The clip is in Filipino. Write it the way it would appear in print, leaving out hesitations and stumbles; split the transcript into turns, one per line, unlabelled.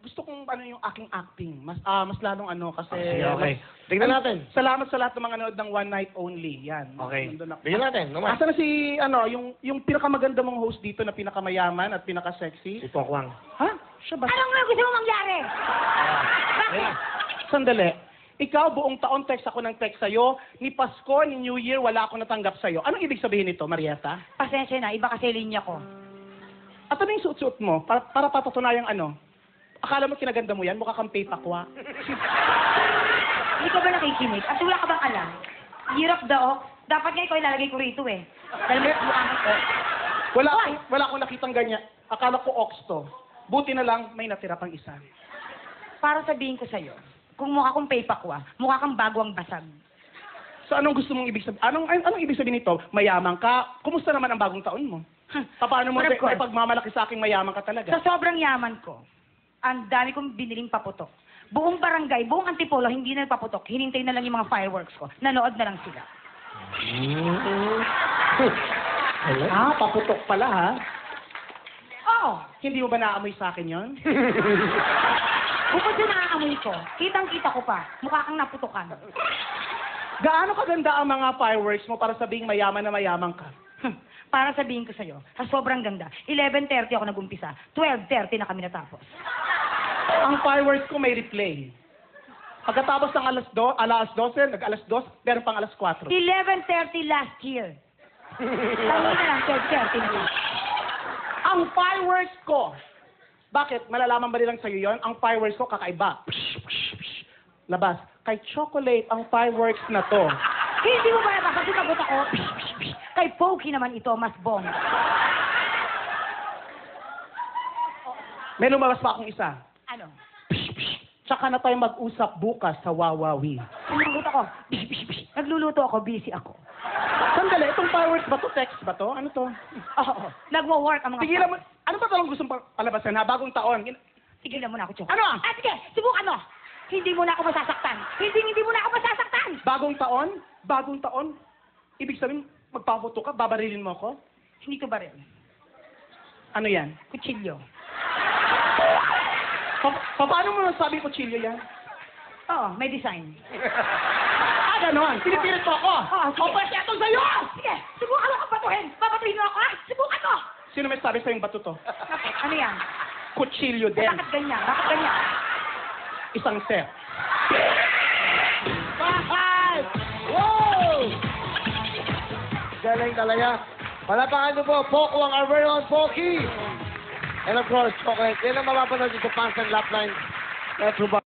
Gusto kong ano yung aking acting. Mas lalong ano kasi...
Sige, okay. Tingnan natin.
Salamat sa lahat ng mga nanood ng One Night Only. Yan.
Okay.
Nandun ako.
Bigyan natin. Naman.
Asa na si, yung pinakamaganda mong host dito na pinakamayaman at pinaka-sexy?
Si Pokwang.
Ha? Siya ba?
Anong nga gusto mo mangyari?
Ayan.
Sandali. Ikaw, buong taon text ako ng text sa'yo. Ni Pasko, ni New Year, wala akong natanggap sa'yo. Anong ibig sabihin nito, Marieta?
Pasensya na, iba kasi linya ko.
At ano yung suot-suot mo? Para papatunayang ano? Akala mo kinaganda mo yan? Mukha kang paypakwa.
Hindi ka ba nakikinig? At wala ka bang alam? Year of the Ox? Dapat nga ikaw ilalagay ko rito eh. Dahil may mukha ko.
Wala akong nakitang ganyan. Akala ko ox to. Buti na lang, may natira pang isa.
Para sabihin ko sa'yo, kung mukha kong paypakwa, mukha kang bagwang basag.
So anong gusto mong ibig sabihin? Anong ibig sabihin nito? Mayaman ka? Kumusta naman ang bagong taon mo? Paano mo
But of course,
may pagmamalaki sa aking mayaman ka talaga?
sa sobrang yaman ko, ang dami kong biniling paputok. Buong barangay, buong Antipolo, hindi na paputok. Hinintay na lang yung mga fireworks ko. Nanood na lang sila.
Paputok pala ha?
Oo.
Hindi mo ba naamoy sa akin yon?
Bukod sa nakakamoy ko, kitang-kita ko pa, mukha kang naputukan.
Gaano kaganda ang mga fireworks mo para sabing mayaman na mayaman ka?
Para sabihin ko sa'yo, sobrang ganda. 11:30 ako nag-umpisa, 12:30 na kami natapos.
Ang fireworks ko may replay. Pagkatapos ng alas 12, nag-alas 2, meron pang alas 4.
11:30 last year. Lalo na lang, 12:30 na lang.
Ang fireworks ko, bakit? Malalaman ba nilang sa'yo yon? Ang fireworks ko kakaiba. Labas. Kay chocolate ang fireworks na to.
Hindi mo ba nabasa? Sumagot ako. Kay Pokey naman ito, mas bomb.
May lumabas pa akong isa.
Ano?
Tsaka na tayo mag-usap bukas sa Wawawi.
Sumagot ako. Nagluluto ako, busy ako.
Sandali, itong fireworks ba to? Text ba to? Ano to?
Oo. Nagwo-work ang mga...
Tigilan mo. Ano ba talagang gustong palabasan ha? Bagong taon.
Tigilan mo na ako, Chok.
Ano?
Sige, subukan mo. Hindi mo na ako masasaktan. Hindi mo na ako masasaktan.
Bagong taon? Bagong taon? Ibig sabihin, magpaputo ka, babarilin mo ako?
Hindi ko ba rin?
Ano yan?
Kutsilyo.
Paano mo nasabi kutsilyo yan?
Oo, may design.
Ganon. Pinipilit mo ako.
Sige.
O, pwede ito sa'yo!
Sige, subukan mo akong patuhin. Papatuhin mo ako, ha? Subukan mo.
Sino may sabi sa'yong bato to?
Okay, ano yan?
Kutsilyo din.
Bakit ganyan? Bakit ganyan?
Isang set.
Bakal! Wow! Galing talaga. Palapakan niyo po, Pokwang, our very own Poki. And of course, chocolate. Yan ang mapapanood dito sa Pants and Lapline. Metro Bar.